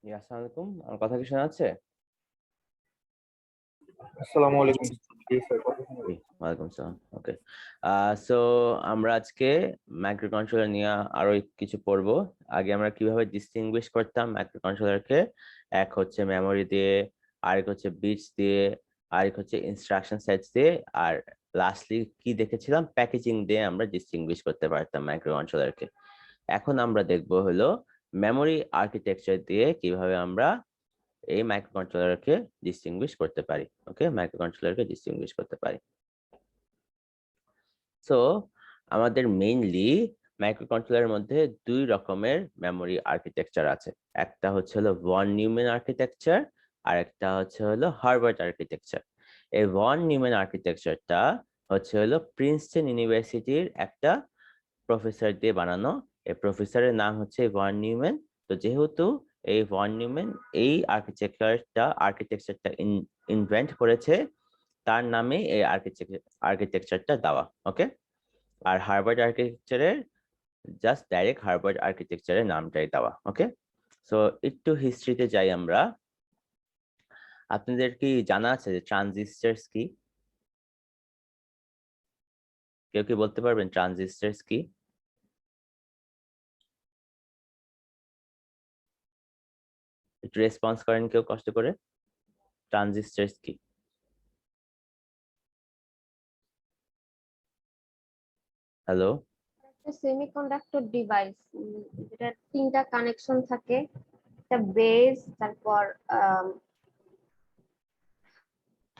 আসসালামু আলাইকুম, আমার কথা কি শোনা যাচ্ছে? আসসালামু আলাইকুম। জি স্যার, কথা শোনা জি, যাচ্ছে। ওয়ালাইকুম আসসালাম। ওকে, সো আমরা আজকে মাইক্রো কন্ট্রোলার নিয়ে আরো কিছু পড়বো। আগে আমরা কিভাবে ডিস্টিংগুইশ করতাম মাইক্রো কন্ট্রোলারকে। এক হচ্ছে মেমোরি দিয়ে, আরেক হচ্ছে বিটস দিয়ে, আরেক হচ্ছে ইনস্ট্রাকশন সেটস দিয়ে, আর লাস্টলি কি দেখেছিলাম, প্যাকেজিং দিয়ে আমরা ডিস্টিংগুইশ করতে পারতাম মাইক্রো কন্ট্রোলারকে। এখন আমরা দেখবো হলো মেমোরি আর্কিটেকচার দিয়ে কিভাবে আমরা এই মাইক্রো কন্ট্রোলারকে ডিস্টিংগুইশ করতে পারি। ওকে, মাইক্রো কন্ট্রোলারকে ডিস্টিংগুইশ করতে পারি। সো আমাদের মেইনলি মাইক্রো কন্ট্রোলারের মধ্যে দুই রকমের মেমোরি আর্কিটেকচার আছে। একটা হচ্ছে হলো ভন নিউম্যান আর্কিটেকচার, আর একটা হচ্ছে হলো হার্ভার্ড আর্কিটেকচার। এই ভন নিউম্যান আর্কিটেকচারটা হচ্ছে হলো প্রিন্সটন ইউনিভার্সিটির একটা প্রফেসর দিয়ে বানানো। এই প্রফেসরের নাম হচ্ছে ভন নিউম্যান। তো যেহেতু এই ভন নিউম্যান এই আর্কিটেকচারটা ইনভেন্ট করেছে, তার নামে এই আর্কিটেকচারটা দেওয়া। ওকে, আর হার্ভার্ড আর্কিটেকচারের জাস্ট ডাইরেক্ট হার্ভার্ড আর্কিটেকচারের নামটাই দেওয়া। ওকে, সো একটু হিস্ট্রিতে যাই আমরা। আপনাদের কি জানা আছে যে ট্রানজিস্টরস কি? কেউ কি বলতে পারবেন ট্রানজিস্টরস কি? একটু রেসপন্স করেন কেউ কষ্ট করে। ট্রানজিস্টরস কি? হ্যালো? একটা সেমিকন্ডাক্টর ডিভাইস, যেটা তিনটা কানেকশন থাকে, একটা বেস, তারপর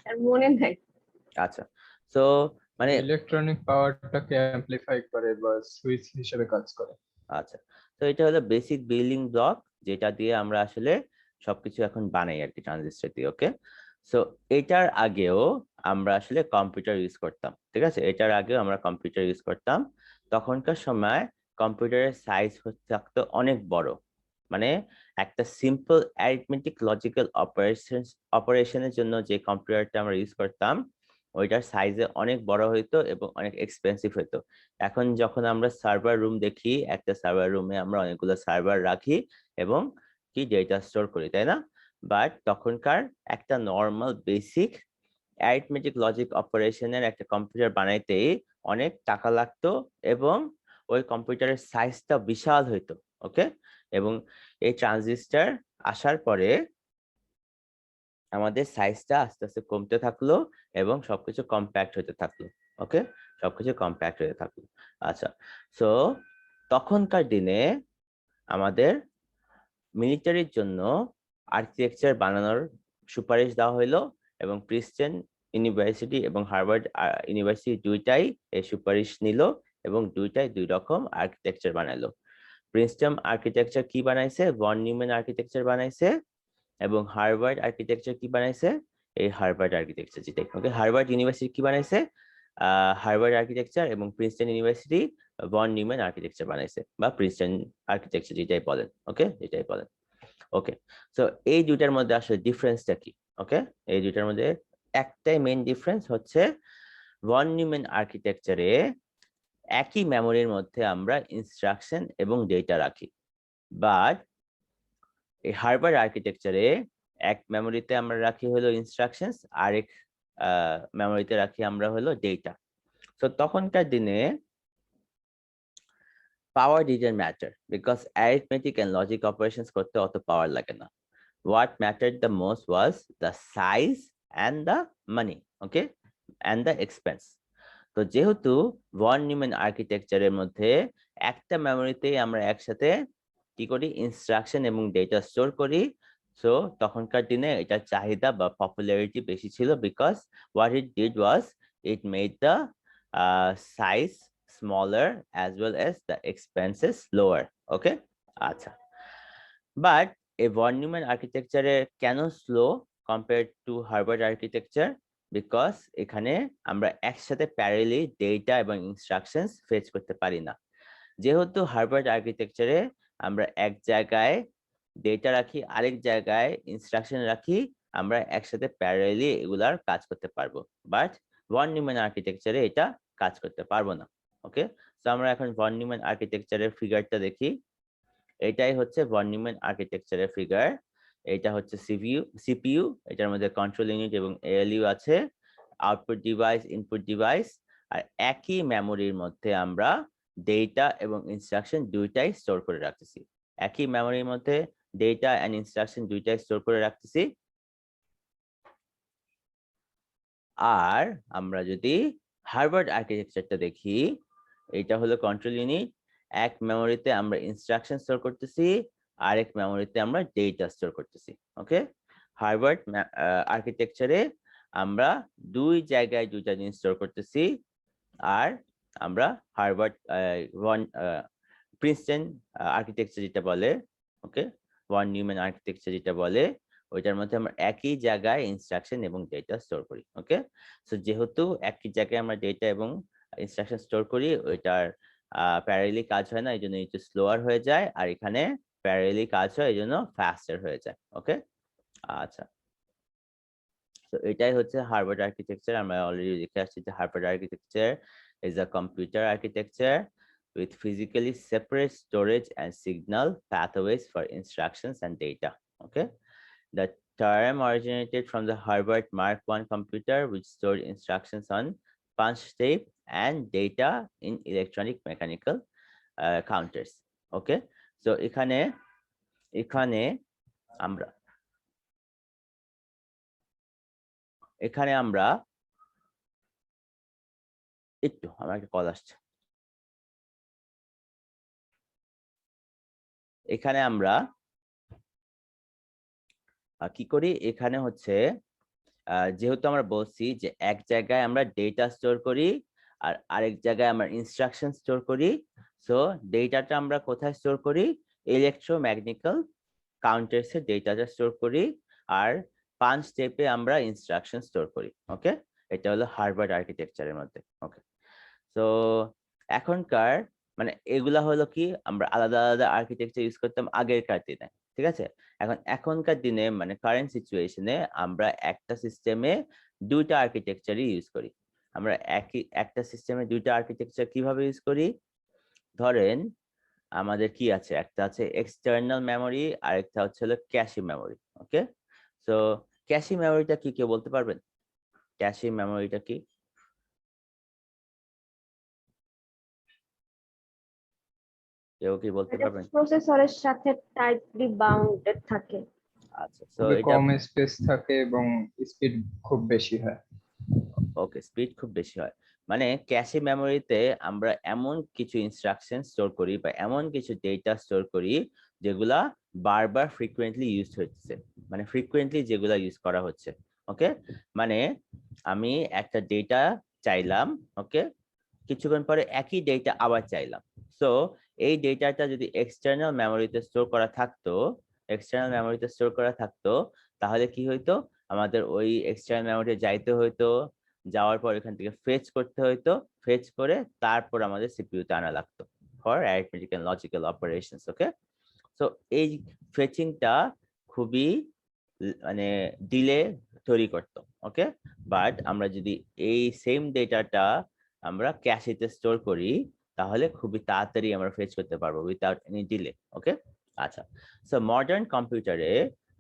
আর মনে নাই। আচ্ছা, সো মানে ইলেকট্রনিক পাওয়ারটাকে অ্যামপ্লিফাই করে বা সুইচ হিসেবে কাজ করে। আচ্ছা, তো এটা হলো বেসিক বিল্ডিং ব্লক, যেটা দিয়ে আমরা আসলে সবকিছু এখন বানাই আর কি, ট্রানজিস্টর দিয়ে। ওকে, সো এটার আগেও আমরা আসলে কম্পিউটার ইউজ করতাম। ঠিক আছে, এটার আগেও আমরা কম্পিউটার ইউজ করতাম। তখনকার সময় কম্পিউটারের সাইজ থাকতো অনেক বড়। মানে একটা সিম্পল অ্যারিথমেটিক লজিক্যাল অপারেশনের জন্য যে কম্পিউটারটা আমরা ইউজ করতাম, ওইটার সাইজে অনেক বড় হইতো এবং অনেক এক্সপেন্সিভ হইতো। এখন যখন আমরা সার্ভার রুম দেখি, একটা সার্ভার রুমে আমরা অনেকগুলো সার্ভার রাখি এবং কি ডেটা স্টোর করি, তাই না? বাট তখনকার একটা নর্মাল বেসিক অ্যারিথমেটিক লজিক অপারেশনের একটা কম্পিউটার বানাইতেই অনেক টাকা লাগতো এবং ওই কম্পিউটারের সাইজটা বিশাল হইতো। ওকে, এবং এই ট্রানজিস্টর আসার পরে আমাদের সাইজটা আস্তে আস্তে কমতে থাকলো এবং সবকিছু কম্প্যাক্ট হতে থাকলো। ওকে, সবকিছু কম্প্যাক্ট হতে থাকলো। আচ্ছা, সো তখনকার দিনে আমাদের মিলিটারির জন্য আর্কিটেকচার বানানোর সুপারিশ দেওয়া হলো এবং প্রিন্সটন ইউনিভার্সিটি এবং হার্ভার্ড ইউনিভার্সিটি দুইটাই এই সুপারিশ নিল এবং দুইটাই দুই রকম আর্কিটেকচার বানালো। প্রিন্সটন আর্কিটেকচার কি বানাইছে? ভন নিউম্যান আর্কিটেকচার বানাইছে। এবং হার্ভার্ড আর্কিটেকচার কি বানাইছে? এই হার্ভার্ড আর্কিটেকচার যেটাই। ওকে, হার্ভার্ড ইউনিভার্সিটি কি বানাইছে? হার্ভার্ড আর্কিটেকচার, এবং Princeton university von Neumann architecture বানাইছে, বা প্রিন্সটন আর্কিটেকচার যেটাই বলেন। ওকে, যেটাই বলেন। ওকে, সো এই দুইটার মধ্যে আসলে ডিফারেন্সটা কি? ওকে, এই দুইটার মধ্যে একটাই মেইন ডিফারেন্স হচ্ছে ভন নিউম্যান আর্কিটেকচারে একই মেমোরির মধ্যে আমরা ইনস্ট্রাকশন এবং ডেটা রাখি। বাট এই হার্ভার্ড আর্কিটেকচারে এক মেমোরিতে আমরা রাখি হলো ইনস্ট্রাকশনস, আরেক মেমোরিতে রাখি আমরা হলো ডেটা। তো তখনকার দিনে power didn't matter, because arithmetic and logic operations করতে অত পাওয়ার লাগে না। What mattered the most was the size and the money, okay, and the expense. তো যেহেতু ভন নিউম্যান আর্কিটেকচারের মধ্যে একটা মেমোরিতে আমরা একসাথে কি করি, ইনস্ট্রাকশন এবং ডেটা স্টোর করি, সো তখনকার দিনে এটার চাহিদা বা পপুলারিটি বেশি ছিল, because what it did was it made the size smaller as well as the expenses lower. Okay, আচ্ছা, বাট এই ভন নিউম্যান আর্কিটেকচারে কেন স্লো কম্পেয়ার টু হার্ভার্ড আর্কিটেকচার? বিকজ এখানে আমরা একসাথে প্যারালালি ডেটা এবং ইনস্ট্রাকশনস ফেচ করতে পারি না। যেহেতু হার্ভার্ড আর্কিটেকচারে আমরা এক জায়গায় ডেটা রাখি, আরেক জায়গায় ইনস্ট্রাকশন রাখি, আমরা একসাথে প্যারালালি এগুলার কাজ করতে পারবো। বাট ভন নিউম্যান আর্কিটেকচারে এটা কাজ করতে পারবো না। ওকে, তো আমরা এখন ভন নিউম্যান আর্কিটেকচারের ফিগারটা দেখি। এটাই হচ্ছে ভন নিউম্যান আর্কিটেকচারের ফিগার। এটা হচ্ছে সিপিইউ, এটার মধ্যে কন্ট্রোল ইউনিট এবং এএলইউ আছে, আউটপুট ডিভাইস, ইনপুট ডিভাইস, আর একই মেমোরির মধ্যে আমরা ডেটা এবং ইনস্ট্রাকশন দুইটাই স্টোর করে রাখতেছি। একই মেমোরির মধ্যে ডেটা এন্ড ইনস্ট্রাকশন দুইটাই স্টোর করে রাখতেছি। আর আমরা যদি হার্ভার্ড আর্কিটেকচারটা দেখি, এটা হলো কন্ট্রোল ইউনিট, এক মেমোরিতে আমরা ইনস্ট্রাকশন স্টোর করতেছি, আরেক মেমোরিতে আমরা ডেটা স্টোর করতেছি। ওকে, হার্ভার্ড আর্কিটেকচারে আমরা দুই জায়গায় দুইটা জিনিস স্টোর করতেছি, আর আমরা হার্ভার্ড প্রিন্সটন আর্কিটেকচার যেটা বলে, ওকে, ভন নিউম্যান আর্কিটেকচার যেটা বলে, ওইটার মধ্যে আমরা একই জায়গায় ইনস্ট্রাকশন এবং ডেটা স্টোর করি। ওকে, সো যেহেতু একই জায়গায় আমরা ডেটা এবং ইনস্ট্রাকশন স্টোর করি, ওইটার প্যারালালি কাজ হয় না, এই জন্য একটু স্লোয়ার হয়ে যায়, আর এখানে প্যারালালি কাজ হয়, এই জন্য ফাস্টার হয়ে যায়। ওকে, আচ্ছা, তো এটাই হচ্ছে হার্ভার্ড আর্কিটেকচার। আমরা অলরেডি দেখে আসছি যে Harvard architecture is a computer architecture with physically separate storage and signal pathways for instructions and data. Okay, the term originated from the Harvard Mark I computer, which stored instructions on punch tape and data in electronic mechanical counters. Okay, so এখানে আমরা একটু আমার একটা call আসছে, এখানে আমরা কি করি, এখানে হচ্ছে যেহেতু আমরা বলছি যে এক জায়গায় আমরা ডেটা স্টোর করি আর আরেক জায়গায় আমরা ইনস্ট্রাকশন স্টোর করি, সো ডেটাটা আমরা কোথায় স্টোর করি, ইলেকট্রোম্যাগনেটিক্যাল কাউন্টার্সে ডেটাটা স্টোর করি, আর পাঁচ স্টেপে আমরা ইনস্ট্রাকশন স্টোর করি। ওকে, এটা হলো হার্ভার্ড আর্কিটেকচারের মধ্যে। ওকে, তো এখনকার মানে এগুলা হলো কি, আমরা আলাদা আলাদা আর্কিটেকচার ইউজ করতাম আগেরকার দিনে, ঠিক আছে। এখনকার দিনে মানে কারেন্ট সিচুয়েশনে আমরা একটা সিস্টেমে দুইটা আর্কিটেকচারই ইউজ করি। আমরা একটা সিস্টেমে দুইটা আর্কিটেকচার কিভাবে ইউজ করি, ধরেন আমাদের কি আছে, একটা আছে এক্সটার্নাল মেমোরি, আর একটা হচ্ছে হলো ক্যাশে মেমোরি। ওকে, সো ক্যাশে মেমোরিটা কি কেউ বলতে পারবেন? ক্যাশে মেমোরিটা কি? কেউ কি বলতে এটা পারবেন? প্রসেসরের সাথে টাইটলি বাউন্ডেড থাকে। আচ্ছা, সো খুবই এটা কম স্পেস থাকে এবং স্পিড খুব বেশি হয়। ওকে, স্পিড খুব বেশি হয়। মানে ক্যাশে মেমোরিতে আমরা এমন কিছু ইনস্ট্রাকশন স্টোর করি বা এমন কিছু ডেটা স্টোর করি যেগুলা বারবার ফ্রিকোয়েন্টলি ইউজ হচ্ছে, মানে ফ্রিকোয়েন্টলি যেগুলা ইউজ করা হচ্ছে। ওকে, মানে আমি একটা ডেটা চাইলাম, ওকে, কিছুক্ষণ পরে একই ডেটা আবার চাইলাম, সো এই ডেটাটা যদি এক্সটার্নাল মেমোরিতে স্টোর করা থাকতো, তাহলে কি হইতো, আমাদের ওই এক্সটার্নাল মেমোরিতে যাইতে হইতো, যাওয়ার পর এখান থেকে ফেচ করতে হইতো, ফেচ করে তারপর আমাদের সিপিইউতে আনা লাগতো for arithmetic and logical operations. Okay, so এই ফেচিংটা খুবই মানে ডিলে তৈরি করতো। ওকে, বাট আমরা যদি এই সেম ডেটাটা আমরা ক্যাশেতে স্টোর করি, তাহলে খুবই তাড়াতাড়ি আমরা ফেচ করতে পারবো উইথাউট এনি ডিলে। ওকে, আচ্ছা, সো মডার্ন কম্পিউটারে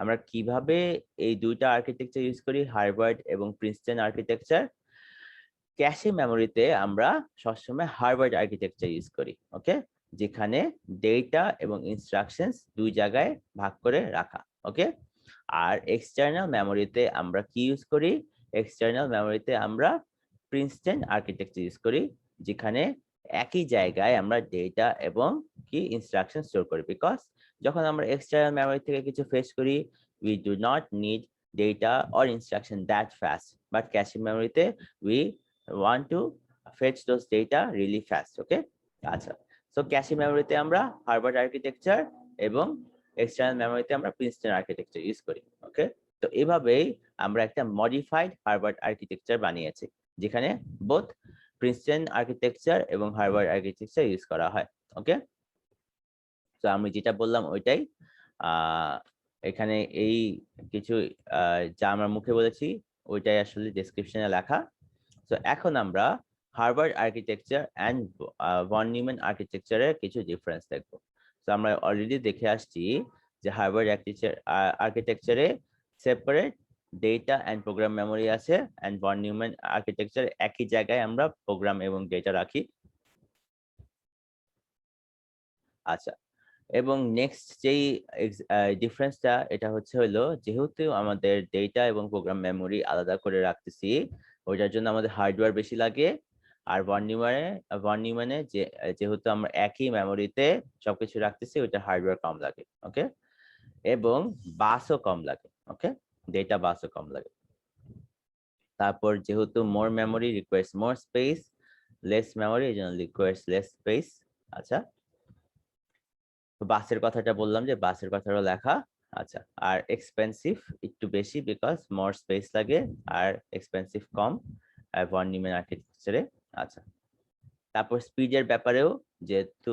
আমরা কিভাবে এই দুইটা আর্কিটেকচার ইউজ করি, হার্ভার্ড এবং প্রিন্সটন আর্কিটেকচার। ক্যাশে মেমোরিতে আমরা সবসময় হার্ভার্ড আর্কিটেকচার ইউজ করি। ওকে, যেখানে ডেটা এবং ইনস্ট্রাকশনস দুই জায়গায় ভাগ করে রাখা। ওকে, আর এক্সটার্নাল মেমোরিতে আমরা কি ইউজ করি, এক্সটার্নাল মেমোরিতে আমরা প্রিন্সটন আর্কিটেকচার ইউজ করি, যেখানে একই জায়গায় আমরা ডেটা এবং কি ইনস্ট্রাকশন স্টোর করি, বিকজ যখন আমরা এক্সটার্নাল মেমোরি থেকে কিছু ফেচ করি, we do not need data or instruction that fast, but cache memory te we want to fetch those data really fast. Okay, আচ্ছা, সো ক্যাশে মেমোরিতে আমরা হার্ভার্ড আর্কিটেকচার এবং external মেমোরিতে আমরা প্রিন্সটন আর্কিটেকচার ইউজ করি। ওকে, তো এভাবেই আমরা একটা মডিফাইড হার্ভার্ড আর্কিটেকচার বানিয়েছি, যেখানে বোথ প্রিন্সটন আর্কিটেকচার এবং হার্ভার্ড আর্কিটেকচার ইউজ করা হয়। ওকে, তো আমি যেটা বললাম ওইটাই, এখানে এই কিছু যা আমরা মুখে বলেছি ওইটাই আসলে ডেসক্রিপশনে লেখা। তো এখন আমরা Harvard architecture and von Neumann আর্কিটেকচারের কিছু ডিফারেন্স দেখবো। তো আমরা অলরেডি দেখে আসছি যে হার্ভার্ড আর্কিটেকচারে separate data and program memory আছে, অ্যান্ড ভন নিউম্যান আর্কিটেকচার একই জায়গায় আমরা প্রোগ্রাম এবং ডেটা রাখি। আচ্ছা, এবং নেক্সট যেই ডিফারেন্সটা এটা হলো যেহেতু আমাদের ডেটা এবং প্রোগ্রাম মেমোরি আলাদা করে রাখতেছি, ওইটার জন্য আমাদের হার্ডওয়্যার বেশি লাগে। আর ভন নিউম্যানে যেহেতু আমরা একই মেমোরিতে সবকিছু রাখতেছি, ওইটা হার্ডওয়্যার কম লাগে। ওকে, এবং বাসও কম লাগে। ওকে, ডেটা বাসও কম লাগে। তারপর যেহেতু more memory requires more space, less memory এই জন্য রিকোয়ার্স লেস স্পেস। আচ্ছা, বাসের কথাটা বললাম যে বাসের কথাটা লেখা। আচ্ছা, আর এক্সপেন্সিভ একটু বেশি, বিকজ মোর স্পেস লাগে, আর এক্সপেন্সিভ কম ভন নিউম্যান আর্কিটেকচারে। আচ্ছা, তারপর স্পিডের ব্যাপারেও যেহেতু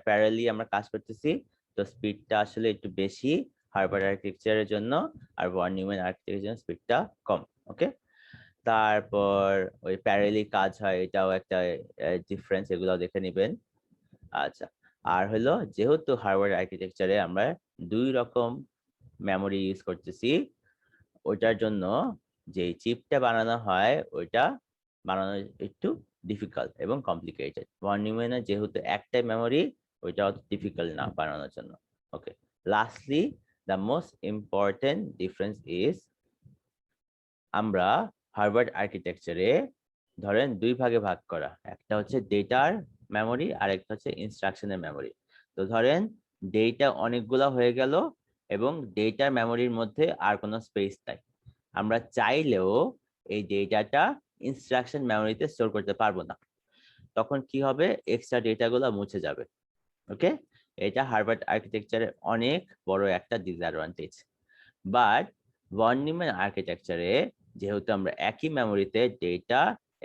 প্যারালি আমরা কাজ করতেছি, তো স্পিডটা আসলে একটু বেশি হার্ভার্ড আর্কিটেকচারের জন্য, আর ভন নিউম্যান আর্কিটেকচারের জন্য স্পিডটা কম। ওকে, তারপর ওই প্যারালি কাজ হয়, এটাও একটা ডিফারেন্স, এগুলো দেখে নেবেন। আচ্ছা, আর হলো যেহেতু হার্ভার্ড আর্কিটেকচারে আমরা 2 রকম মেমোরি ইউজ করতেছি, ওইটার জন্য যে চিপটা বানানো হয় ওইটা বানানো একটু ডিফিকাল্ট এবং কমপ্লিকেটেড। ভন নিউম্যানে যেহেতু একটাই মেমোরি, ওইটা অত ডিফিকাল্ট না বানানোর জন্য। Okay, lastly the most important difference is আমরা হার্ভার্ড আর্কিটেকচারে ধরেন 2 ভাগে ভাগ করা, একটা হচ্ছে ডেটার মেমোরি আর একটা হচ্ছে ইনস্ট্রাকশনের মেমোরি। তো ধরেন ডেটা অনেকগুলো হয়ে গেল এবং ডেটার মেমোরির মধ্যে আর কোনো স্পেস নাই, আমরা চাইলেও এই ডেটাটা ইনস্ট্রাকশন মেমোরিতে স্টোর করতে পারবো না। তখন কি হবে, এক্সট্রা ডেটাগুলো মুছে যাবে। ওকে, এটা হার্ভার্ড আর্কিটেকচারের অনেক বড় একটা ডিসঅ্যাডভান্টেজ। বাট ভন নিউম্যান আর্কিটেকচারে যেহেতু আমরা একই মেমোরিতে ডেটা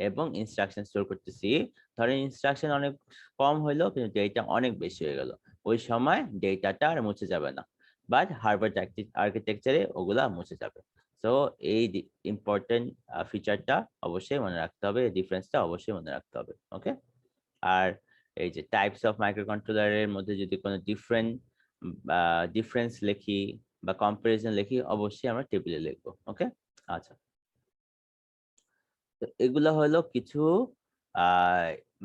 এবং ইনস্ট্রাকশন স্টোর করতেছি, ধরেন ইনস্ট্রাকশন অনেক কম হইলো কিন্তু ডেটা অনেক বেশি হয়ে গেল, ওই সময় ডেটাটা আর মুছে যাবে না। বাট হার্ভার্ড আর্কিটেকচারে ওগুলা মুছে যাবে। সো এই ইম্পর্টেন্ট ফিচারটা অবশ্যই মনে রাখতে হবে, ডিফারেন্সটা অবশ্যই মনে রাখতে হবে। ওকে, আর এই যে টাইপস অফ মাইক্রোকন্ট্রোলারের মধ্যে যদি কোনো ডিফারেন্স লিখি বা কম্পারিজন লিখি, অবশ্যই আমরা টেবিলে লিখবো। ওকে, আচ্ছা, তো এগুলো হলো কিছু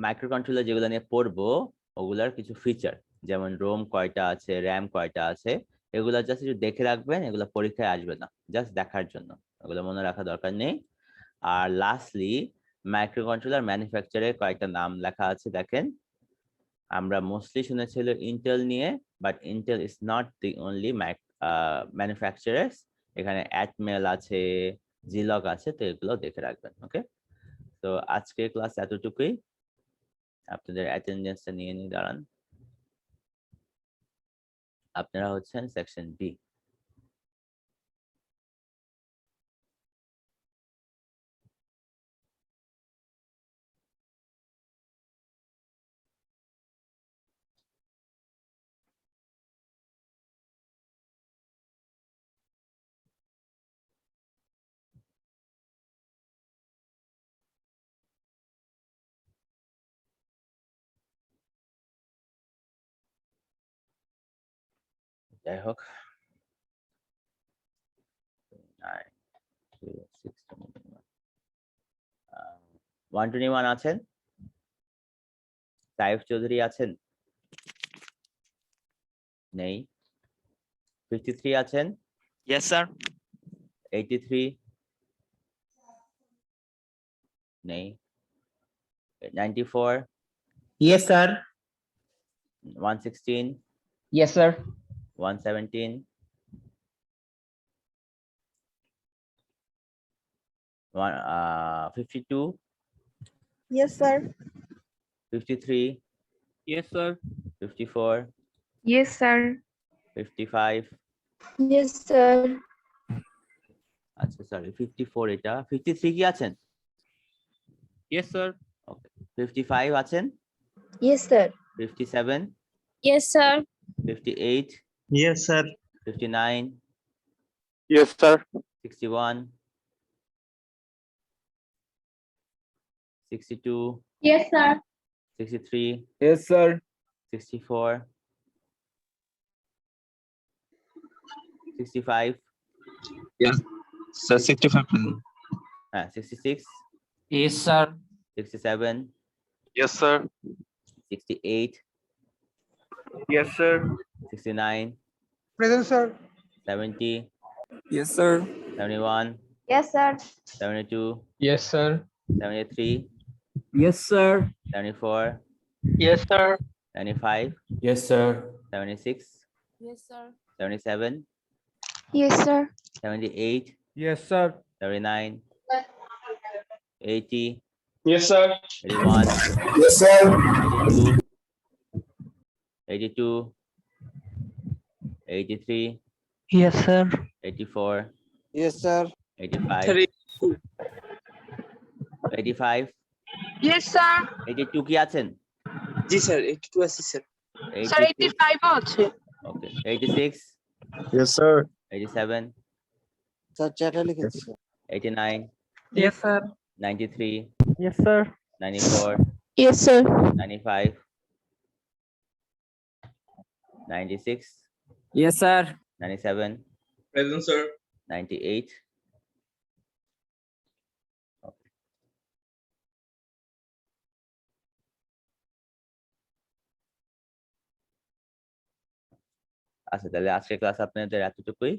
মাইক্রোকন্ট্রোলার যেগুলো নিয়ে পড়বো, ওগুলার কিছু ফিচার, যেমন রোম কয়টা আছে, র্যাম কয়টা আছে, এগুলা জাস্ট একটু দেখে রাখবেন, এগুলো পরীক্ষায় আসবে না, জাস্ট দেখার জন্য, এগুলো মনে রাখা দরকার নেই। আর লাস্টলি মাইক্রোকন্ট্রোলার ম্যানুফ্যাকচারের কয়েকটা নাম লেখা আছে, দেখেন। আমরা মোস্টলি শুনেছিল ইন্টেল নিয়ে, but Intel is not the only manufacturers, এখানে অ্যাটমেল আছে, জিলগ আছে, তো এগুলো দেখে রাখবেন। ওকে, তো আজকের ক্লাস এতটুকুই, আপনাদের অ্যাটেন্ডেন্সটা নিয়ে দাঁড়ান। আপনারা হচ্ছেন সেকশন বি। যাই হোক, 121 আছেন, সাইফ চৌধুরী আছেন? নেই। 53 আছেন? Yes, sir. 83? নেই। 94? Yes, sir. 116? Yes, sir. 117? 52? Yes, sir. 53? Yes, sir. 54? Yes, sir. 55? Yes, sir. আচ্ছা, সরি, 54 এটা। 53 কি আছেন? Yes, sir. 55 আছেন? Yes, sir. 57? Yes, sir. 58? Yes, sir. 59? Yes, sir. 61? 62? Yes, sir. 63? Yes, sir. 64? 65, Sir, 65 present. 66, Yes, sir. 67, Yes, sir. 68, Yes, sir. 69, Present, sir. 70, Yes, sir. 71, Yes, sir. 72, Yes, sir. 73, Yes, sir. 74, Yes, sir. 75, Yes, sir. 76, Yes, sir. 77, Yes, sir. 78, Yes, sir. 79, 80, Yes, sir. 81, Yes, sir. 82, 82, 83, Yes, sir. 84, Yes, sir. 85, 85, Yes, sir. 82 কি আছেন? জি sir 82 আছে sir. Sir, 86, 85 আছে। okay, 86, Yes, sir. 87, Sir, চ্যাটে লিখেছি। 89, Yes, sir. 93, Yes, sir. 94, Yes, sir. 95, 96, Yes, sir. 97, present sir. 98. আচ্ছা তাহলে আজকের class আপনাদের এতটুকুই।